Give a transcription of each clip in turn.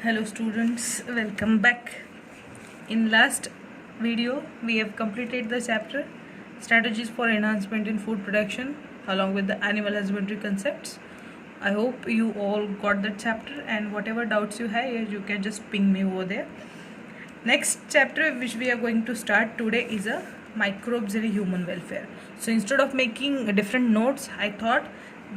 Hello students, welcome back. In last video we have completed the chapter strategies for enhancement in food production along with the animal husbandry concepts. I hope you all got that chapter, and whatever doubts you have you can just ping me over there. Next chapter which we are going to start today is a microbes in human welfare. So instead of making different notes, I thought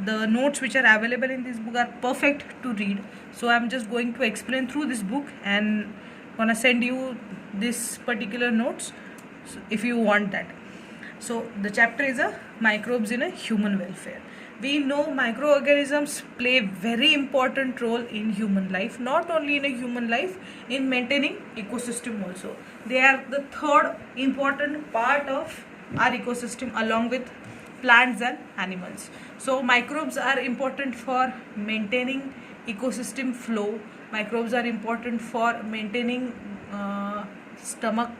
the notes which are available in this book are perfect to read. So I'm just going to explain through this book and gonna send you this particular notes if you want that. So the chapter is a microbes in a human welfare. We know microorganisms play very important role in human life, not only in a human life, in maintaining ecosystem also. They are the third important part of our ecosystem along with plants and animals. So microbes are important for maintaining ecosystem flow. Microbes are important for maintaining stomach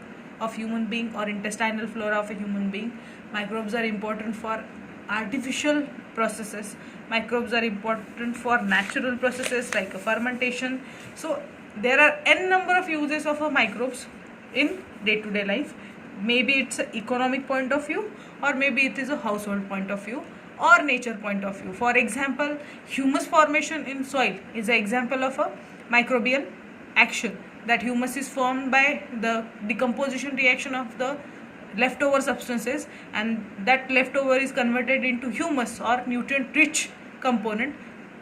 of human being or intestinal flora of a human being. Microbes are important for artificial processes. Microbes are important for natural processes like fermentation. So there are n number of uses of a microbes in day-to-day life. Maybe it's an economic point of view, or maybe it is a household point of view, or nature point of view. For example, humus formation in soil is an example of a microbial action. That humus is formed by the decomposition reaction of the leftover substances, and that leftover is converted into humus or nutrient rich component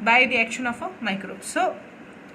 by the action of a microbe. So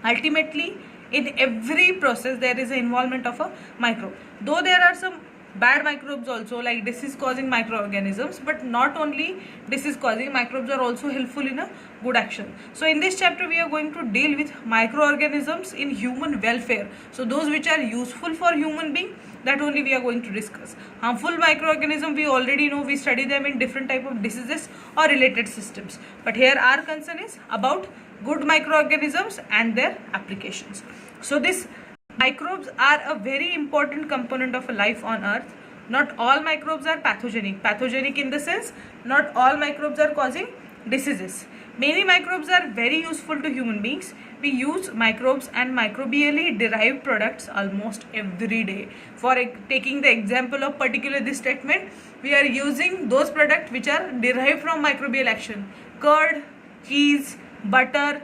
ultimately in every process there is an involvement of a microbe, though there are some bad microbes also, like disease causing microorganisms, but not only disease causing, microbes are also helpful in a good action. So in this chapter we are going to deal with microorganisms in human welfare. So those which are useful for human being, that only we are going to discuss. Harmful microorganism we already know, we study them in different type of diseases or related systems, but here our concern is about good microorganisms and their applications. So this microbes are a very important component of life on earth. Not all microbes are pathogenic. Pathogenic in the sense, not all microbes are causing diseases. Many microbes are very useful to human beings. We use microbes and microbially derived products almost every day. For taking the example of particular this statement, we are using those products which are derived from microbial action. Curd, cheese, butter,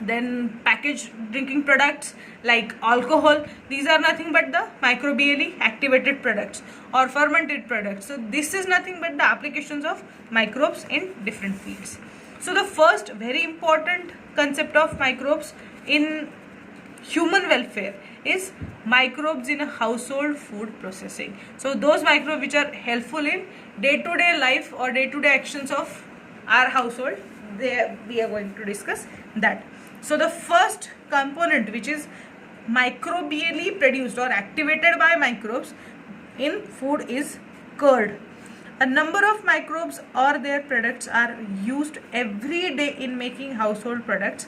then packaged drinking products like alcohol. These are nothing but the microbially activated products or fermented products. So this is nothing but the applications of microbes in different fields. So the first very important concept of microbes in human welfare is microbes in a household food processing. So those microbes which are helpful in day-to-day life or day-to-day actions of our household, we are going to discuss that. So the first component which is microbially produced or activated by microbes in food is curd. A number of microbes or their products are used every day in making household products.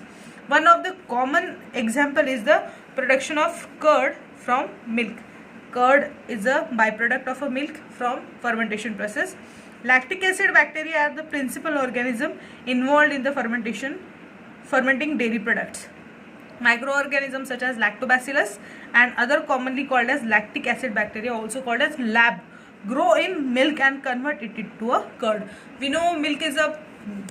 One of the common example is the production of curd from milk. Curd is a byproduct of a milk from fermentation process. Lactic acid bacteria are the principal organism involved in the fermenting dairy products. Microorganisms such as lactobacillus and other commonly called as lactic acid bacteria, also called as lab, grow in milk and convert it into a curd. We know milk is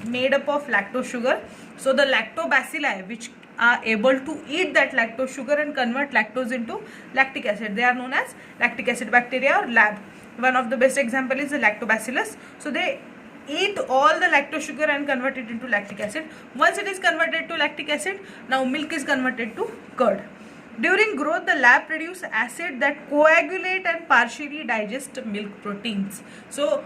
made up of lactose sugar. So the lactobacilli which are able to eat that lactose sugar and convert lactose into lactic acid, they are known as lactic acid bacteria or lab. One of the best example is the lactobacillus. So they eat all the lactose sugar and convert it into lactic acid. Once it is converted to lactic acid, now milk is converted to curd. During growth, the lab produce acid that coagulate and partially digest milk proteins. So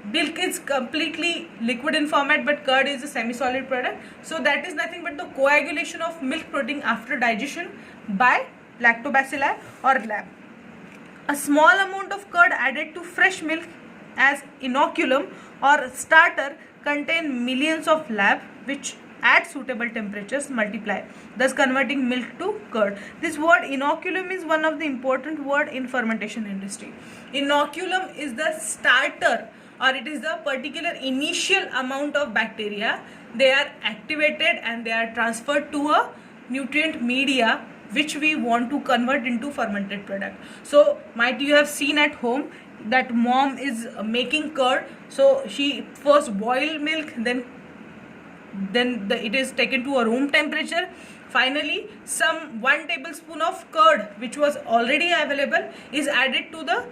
milk is completely liquid in format, but curd is a semi-solid product. So that is nothing but the coagulation of milk protein after digestion by lactobacilli or lab. A small amount of curd added to fresh milk as inoculum or starter contain millions of lab which at suitable temperatures multiply, thus converting milk to curd. This word inoculum is one of the important word in fermentation industry. Inoculum is the starter, or it is the particular initial amount of bacteria. They are activated and they are transferred to a nutrient media which we want to convert into fermented product. So might you have seen at home that mom is making curd, so she first boil milk, then it is taken to a room temperature. Finally, some 1 tablespoon of curd which was already available is added to the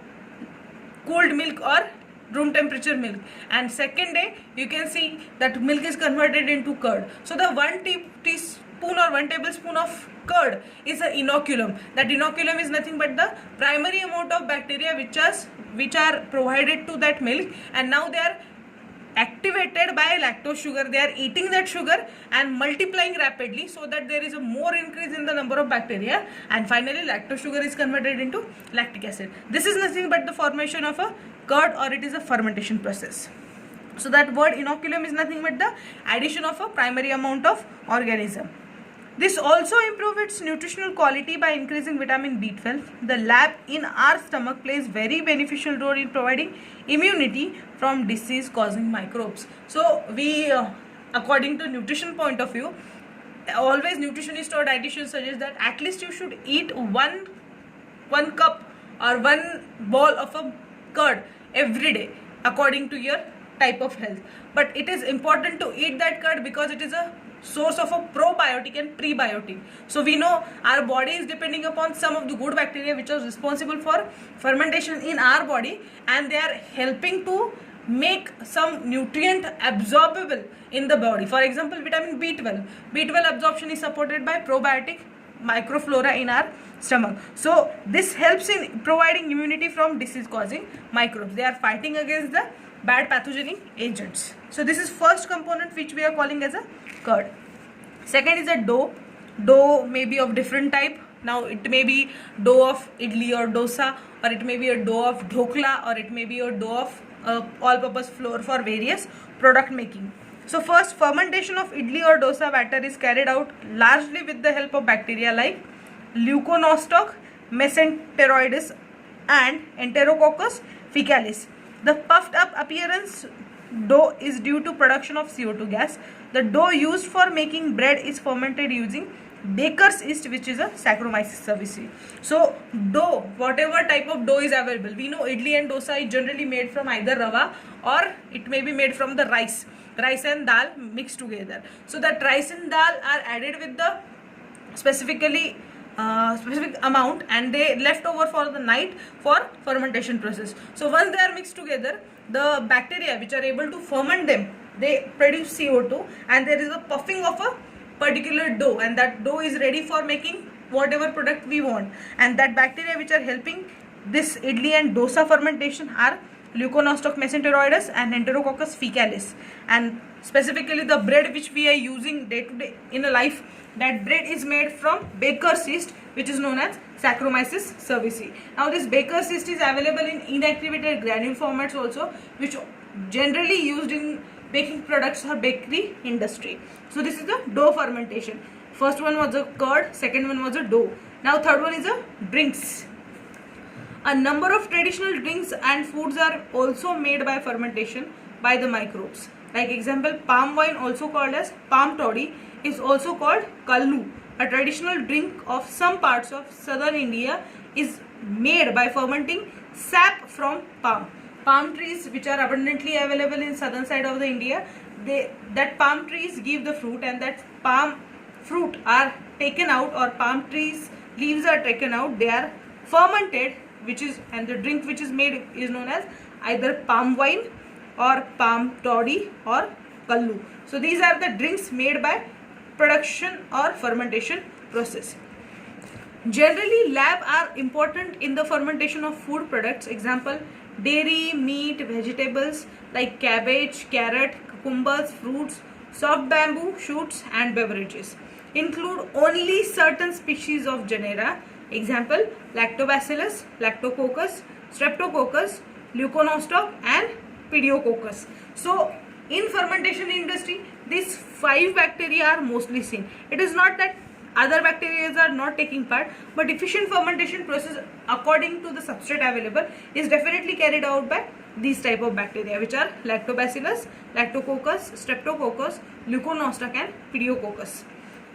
cooled milk or room temperature milk, and second day you can see that milk is converted into curd. So the 1 teaspoon or 1 tablespoon of curd is an inoculum. That inoculum is nothing but the primary amount of bacteria which are provided to that milk, and now they are activated by lactose sugar. They are eating that sugar and multiplying rapidly, so that there is a more increase in the number of bacteria, and finally lactose sugar is converted into lactic acid. This is nothing but the formation of a curd, or it is a fermentation process. So that word inoculum is nothing but the addition of a primary amount of organism. This also improves its nutritional quality by increasing vitamin B12. The lab in our stomach plays very beneficial role in providing immunity from disease causing microbes. So we, according to nutrition point of view, always nutritionist or dietitian suggest that at least you should eat one cup or 1 ball of a curd every day according to your type of health. But it is important to eat that curd because it is a source of a probiotic and prebiotic. So we know our body is depending upon some of the good bacteria which are responsible for fermentation in our body, and they are helping to make some nutrient absorbable in the body. For example, vitamin B12. B12 absorption is supported by probiotic microflora in our stomach. So this helps in providing immunity from disease causing microbes. They are fighting against the bad pathogenic agents. So this is first component which we are calling as a curd. Second is a dough. Dough may be of different type. Now it may be dough of idli or dosa, or it may be a dough of dhokla, or it may be a dough of all-purpose flour for various product making. So first, fermentation of idli or dosa batter is carried out largely with the help of bacteria like Leuconostoc mesenteroides and Enterococcus faecalis. The puffed up appearance dough is due to production of CO2 gas. The dough used for making bread is fermented using baker's yeast, which is a Saccharomyces cerevisiae. So dough, whatever type of dough is available, we know idli and dosa is generally made from either rava or it may be made from the rice and dal mixed together. So that rice and dal are added with the specific amount, and they left over for the night for fermentation process. So once they are mixed together, the bacteria which are able to ferment them, they produce CO2, and there is a puffing of a particular dough, and that dough is ready for making whatever product we want. And that bacteria which are helping this idli and dosa fermentation are Leuconostoc mesenteroides and Enterococcus faecalis. And specifically the bread which we are using day to day in a life, that bread is made from baker's yeast, which is known as Saccharomyces cerevisiae. Now this baker's yeast is available in inactivated granule formats also, which generally used in baking products or bakery industry. So this is the dough fermentation. First one was a curd, second one was a dough. Now third one is a drinks. A number of traditional drinks and foods are also made by fermentation by the microbes. Like example, palm wine, also called as palm toddy, is also called kallu. A traditional drink of some parts of southern India is made by fermenting sap from palm. Palm trees which are abundantly available in southern side of the India, that palm trees give the fruit, and that palm fruit are taken out, or palm trees leaves are taken out, they are fermented, and the drink which is made is known as either palm wine or palm toddy or kallu. So these are the drinks made by production or fermentation process. Generally, lab are important in the fermentation of food products. Example, dairy, meat, vegetables like cabbage, carrot, cucumbers, fruits, soft bamboo shoots, and beverages. Include only certain species of genera. Example, Lactobacillus, Lactococcus, Streptococcus, Leuconostoc, and Pediococcus. So in fermentation industry, these 5 bacteria are mostly seen. It is not that other bacteria are not taking part, but efficient fermentation process according to the substrate available is definitely carried out by these type of bacteria, which are Lactobacillus, Lactococcus, Streptococcus, Leuconostoc, and Pediococcus.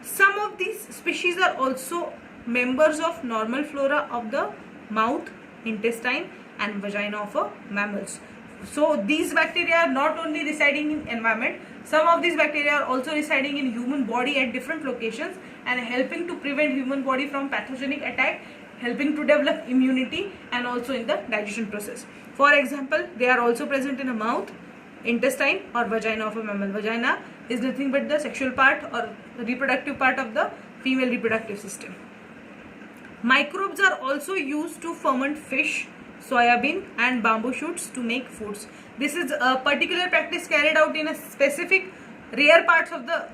Some of these species are also members of normal flora of the mouth, intestine and vagina of mammals. So these bacteria are not only residing in environment, some of these bacteria are also residing in human body at different locations and helping to prevent human body from pathogenic attack, helping to develop immunity and also in the digestion process. For example, they are also present in a mouth, intestine or vagina of a mammal. Vagina is nothing but the sexual part or reproductive part of the female reproductive system. Microbes are also used to ferment fish, soybean and bamboo shoots to make foods. This is a particular practice carried out in a specific rare parts of the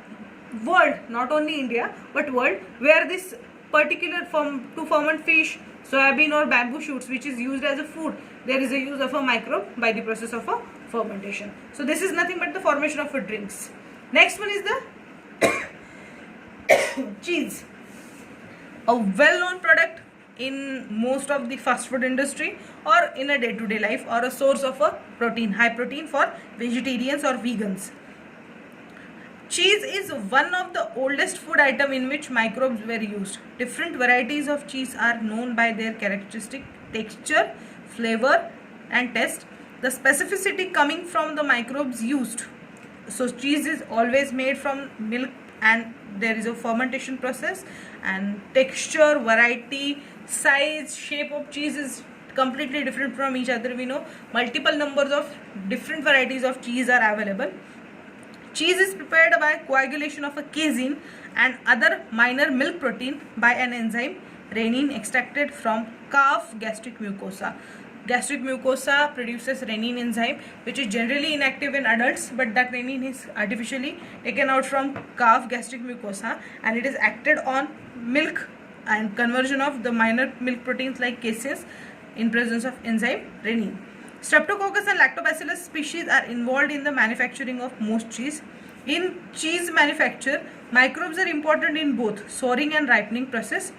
world, not only India but world, where this particular to ferment fish, soybean or bamboo shoots which is used as a food, there is a use of a microbe by the process of a fermentation. So this is nothing but the formation of a drinks. Next one is the cheese, a well-known product in most of the fast food industry or in a day-to-day life, or a source of a protein, high protein for vegetarians or vegans. Cheese is one of the oldest food item in which microbes were used. Different varieties of cheese are known by their characteristic texture, flavor and taste. The specificity coming from the microbes used. So cheese is always made from milk and there is a fermentation process, and texture, variety, size, shape of cheese is completely different from each other. We know multiple numbers of different varieties of cheese are available. Cheese is prepared by coagulation of a casein and other minor milk protein by an enzyme rennin extracted from calf gastric mucosa. Gastric mucosa produces rennin enzyme which is generally inactive in adults, but that rennin is artificially taken out from calf gastric mucosa and it is acted on milk and conversion of the minor milk proteins like caseins in presence of enzyme rennin. Streptococcus and Lactobacillus species are involved in the manufacturing of most cheese. In cheese manufacture, microbes are important in both souring and ripening process.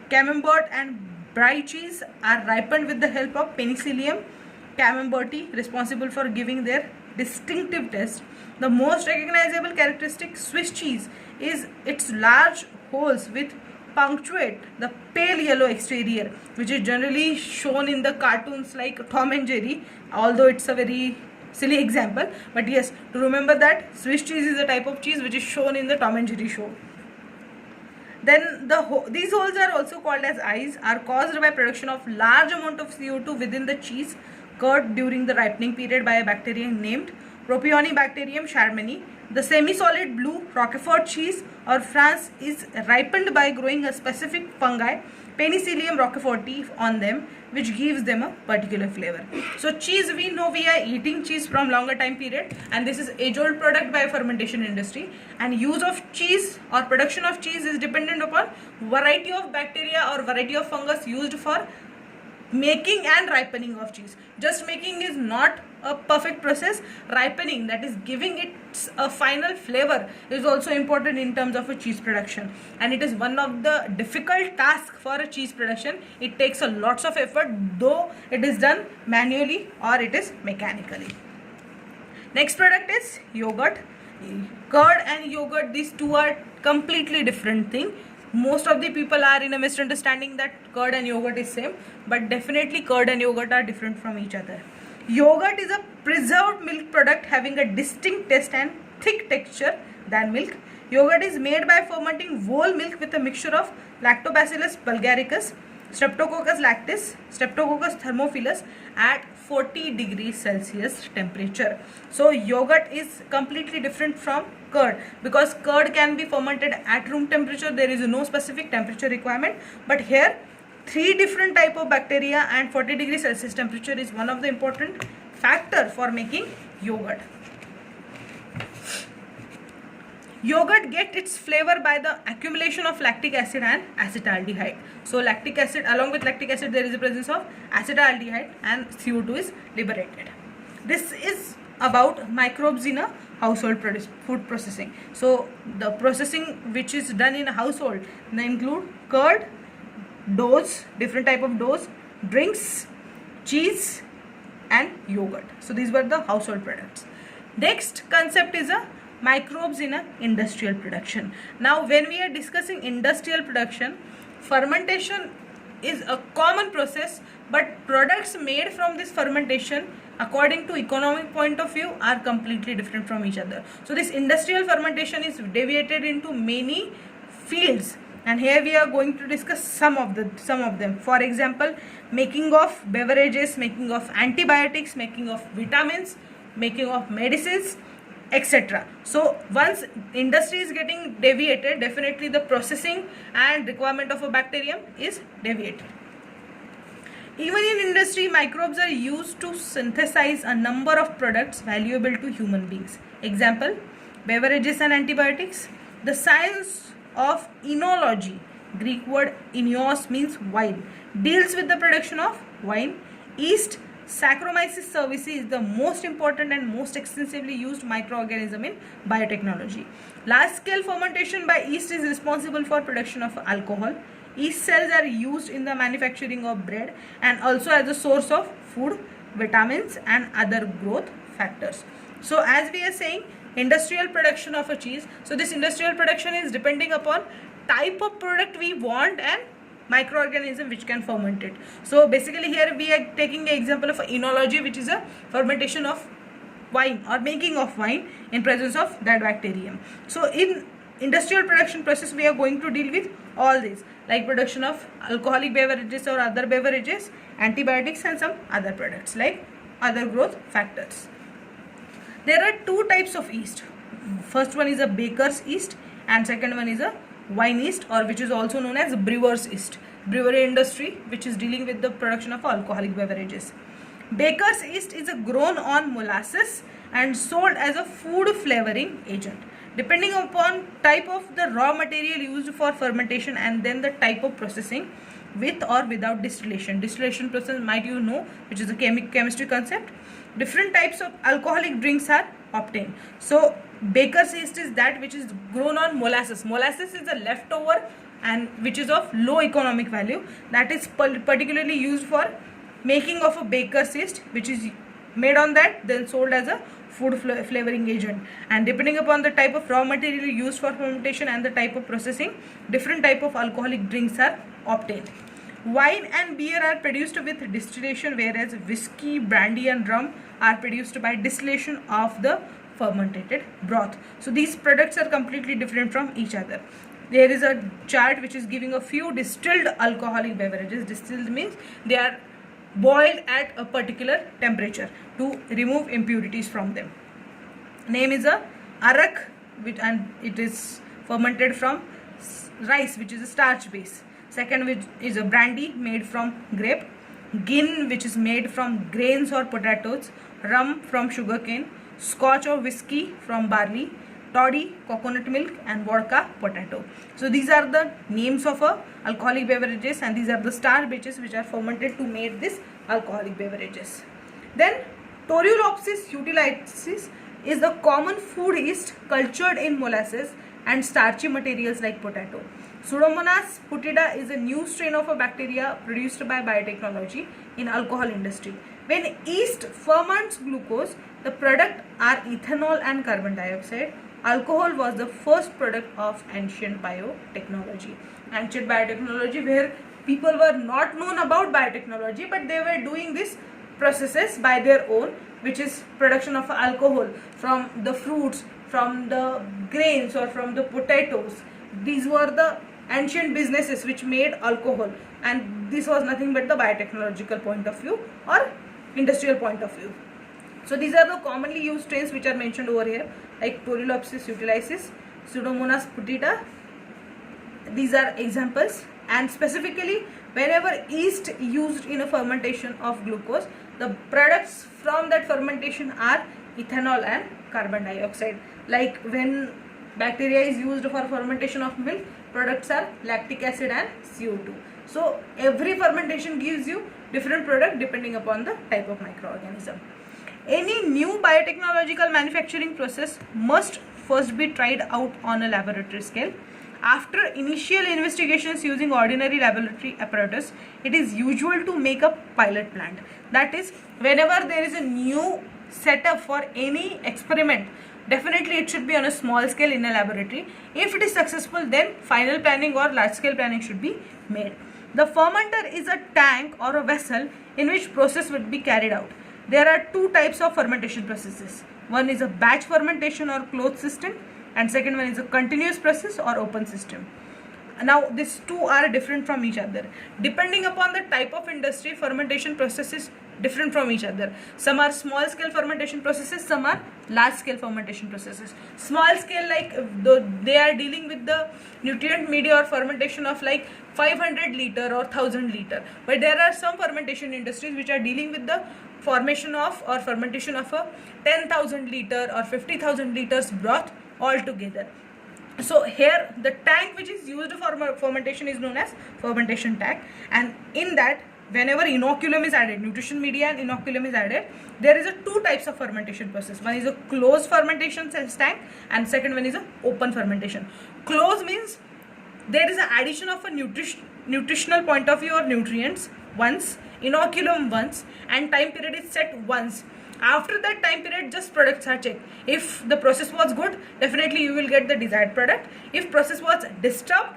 Camembert and Brie cheese are ripened with the help of Penicillium camemberti, responsible for giving their distinctive taste. The most recognizable characteristic Swiss cheese is its large holes with punctuate the pale yellow exterior, which is generally shown in the cartoons like Tom and Jerry, although it's a very silly example, but yes, to remember that Swiss cheese is a type of cheese which is shown in the Tom and Jerry show. Then these holes are also called as eyes, are caused by production of large amount of CO2 within the cheese curd during the ripening period by a bacterium named Propionibacterium charmani. The semi-solid blue Roquefort cheese or France is ripened by growing a specific fungi, Penicillium roqueforti, on them, which gives them a particular flavor. So cheese, we know we are eating cheese from longer time period, and this is age-old product by fermentation industry, and use of cheese or production of cheese is dependent upon variety of bacteria or variety of fungus used for making and ripening of cheese. Just making is not a perfect process. Ripening, that is giving it a final flavor, is also important in terms of a cheese production, and it is one of the difficult tasks for a cheese production. It takes a lots of effort, though it is done manually or it is mechanically. Next product is yogurt. Curd and yogurt, these two are completely different thing. Most of the people are in a misunderstanding that curd and yogurt is same, but definitely curd and yogurt are different from each other. Yogurt is a preserved milk product having a distinct taste and thick texture than milk. Yogurt is made by fermenting whole milk with a mixture of Lactobacillus bulgaricus, Streptococcus lactis, Streptococcus thermophilus at 40 degrees Celsius temperature. So yogurt is completely different from curd, because curd can be fermented at room temperature. There is no specific temperature requirement, but here 3 different type of bacteria and 40 degrees Celsius temperature is one of the important factor for making yogurt. Yogurt gets its flavor by the accumulation of lactic acid and acetaldehyde. So lactic acid, along with lactic acid, there is a presence of acetaldehyde and CO2 is liberated. This is about microbes in a household food processing. So the processing which is done in a household include curd, doughs, different type of doughs, drinks, cheese and yogurt. So these were the household products. Next concept is a microbes in a industrial production. Now when we are discussing industrial production, fermentation is a common process, but products made from this fermentation according to economic point of view are completely different from each other. So this industrial fermentation is deviated into many fields, and here we are going to discuss some of them. For example, making of beverages, making of antibiotics, making of vitamins, making of medicines, etc. So once industry is getting deviated, definitely the processing and requirement of a bacterium is deviated. Even in industry, microbes are used to synthesize a number of products valuable to human beings. Example, beverages and antibiotics. The science of enology, Greek word enos means wine, deals with the production of wine. Yeast, Saccharomyces cerevisiae, is the most important and most extensively used microorganism in biotechnology. Large scale fermentation by yeast is responsible for production of alcohol. Yeast cells are used in the manufacturing of bread and also as a source of food, vitamins and other growth factors. So as we are saying, industrial production of a cheese. So this industrial production is depending upon type of product we want and microorganism which can ferment it. So basically here we are taking the example of enology, which is a fermentation of wine or making of wine in presence of that bacterium. So in industrial production process, we are going to deal with all these, like production of alcoholic beverages or other beverages, antibiotics and some other products like other growth factors. There are two types of yeast. First one is a baker's yeast and second one is a wine yeast, or which is also known as brewer's yeast. Brewery industry, which is dealing with the production of alcoholic beverages. Baker's yeast is grown on molasses and sold as a food flavoring agent. Depending upon type of the raw material used for fermentation and then the type of processing with or without distillation. Distillation process might you know, which is a chemistry concept. Different types of alcoholic drinks are obtained. So baker's yeast is that which is grown on molasses. Molasses is a leftover and which is of low economic value, that is particularly used for making of a baker's yeast, which is made on that then sold as a food flavoring agent. And depending upon the type of raw material used for fermentation and the type of processing, different type of alcoholic drinks are obtained. Wine and beer are produced with distillation, whereas whiskey, brandy and rum are produced by distillation of the fermented broth. So these products are completely different from each other. There is a chart which is giving a few distilled alcoholic beverages. Distilled means they are boiled at a particular temperature to remove impurities from them. Name is a arak, and it is fermented from rice, which is a starch base. Second, which is a brandy made from grape. Gin, which is made from grains or potatoes. Rum from sugarcane. Scotch or whiskey from barley. Toddy, coconut milk, and vodka, potato. So these are the names of alcoholic beverages, and these are the starch bases which are fermented to make this alcoholic beverages. Then Torulopsis utilicis is the common food yeast cultured in molasses and starchy materials like potato. Pseudomonas putida is a new strain of a bacteria produced by biotechnology in alcohol industry. When yeast ferments glucose, the product are ethanol and carbon dioxide. Alcohol was the first product of ancient biotechnology. Ancient biotechnology, where people were not known about biotechnology, but they were doing these processes by their own, which is production of alcohol from the fruits, from the grains or from the potatoes. These were the ancient businesses which made alcohol, and this was nothing but the biotechnological point of view or industrial point of view. So these are the commonly used strains which are mentioned over here, like Torulopsis utilicis, Pseudomonas putida. These are examples, and specifically whenever yeast used in a fermentation of glucose, the products from that fermentation are ethanol and carbon dioxide. Like when bacteria is used for fermentation of milk, products are lactic acid and CO2. So every fermentation gives you different product depending upon the type of microorganism. Any new biotechnological manufacturing process must first be tried out on a laboratory scale. After initial investigations using ordinary laboratory apparatus, it is usual to make a pilot plant. That is, whenever there is a new setup for any experiment, definitely it should be on a small scale in a laboratory. If it is successful, then final planning or large scale planning should be made. The fermenter is a tank or a vessel in which process would be carried out. There are two types of fermentation processes. One is a batch fermentation or closed system, and second one is a continuous process or open system. Now these two are different from each other. Depending upon the type of industry, fermentation process is different from each other. Some are small scale fermentation processes, some are large scale fermentation processes. Small scale, like they are dealing with the nutrient media or fermentation of like 500 liter or 1000 liter, but there are some fermentation industries which are dealing with the formation of or fermentation of a 10,000 liter or 50,000 liters broth altogether. So here the tank which is used for fermentation is known as fermentation tank, and in that whenever inoculum is added, nutrition media and inoculum is added, there is a two types of fermentation process. One is a closed fermentation tank and second one is a open fermentation. Closed means there is an addition of a nutritional point of view or nutrients once, inoculum once, and time period is set once. After that time period, just products are checked. If the process was good, definitely you will get the desired product. If process was disturbed,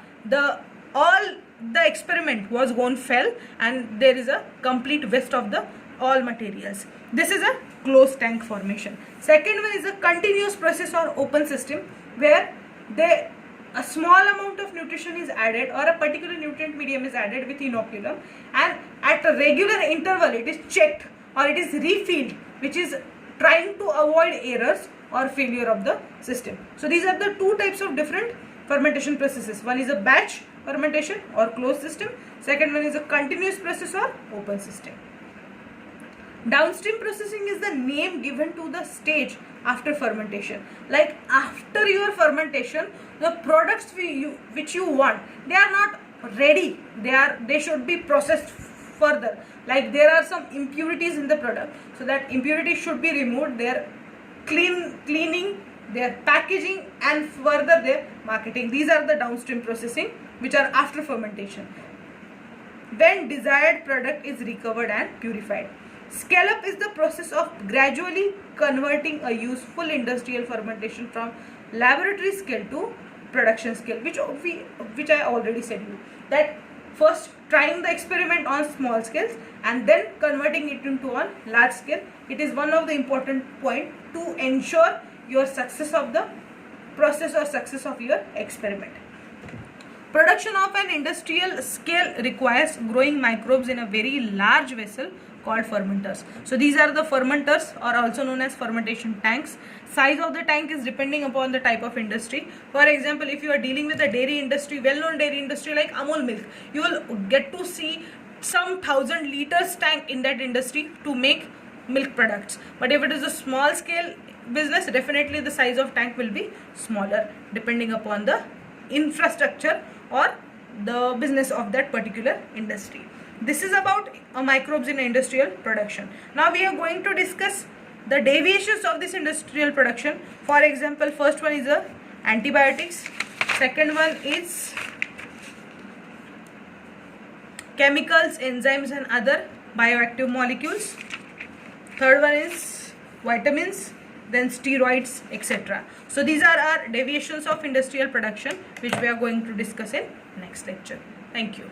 all the experiment was gone fell and there is a complete waste of the all materials. This is a closed tank formation. Second one is a continuous process or open system, where a small amount of nutrition is added or a particular nutrient medium is added with inoculum, and at a regular interval it is checked or it is refilled, which is trying to avoid errors or failure of the system. So these are the two types of different fermentation processes. One is a batch fermentation or closed system. Second one is a continuous process or open system. Downstream processing is the name given to the stage after fermentation. Like after your fermentation, the products which you want, they are not ready. They should be processed further. Like there are some impurities in the product, so that impurity should be removed. Their cleaning, their packaging, and further their marketing. These are the downstream processing which are after fermentation, when desired product is recovered and purified. Scale up is the process of gradually converting a useful industrial fermentation from laboratory scale to production scale, which I already said you, that first trying the experiment on small scales and then converting it into on large scale. It is one of the important point to ensure your success of the process or success of your experiment. Production of an industrial scale requires growing microbes in a very large vessel called fermenters. So these are the fermenters, or also known as fermentation tanks. Size of the tank is depending upon the type of industry. For example, if you are dealing with a dairy industry, well-known dairy industry like Amul milk, you will get to see some 1000 liters tank in that industry to make milk products. But if it is a small scale business, definitely the size of tank will be smaller depending upon the infrastructure or the business of that particular industry. This is about microbes in industrial production. Now we are going to discuss the deviations of this industrial production. For example, first one is antibiotics, second one is chemicals, enzymes and other bioactive molecules, third one is vitamins, then steroids, etc. So these are our deviations of industrial production, which we are going to discuss in next lecture. Thank you.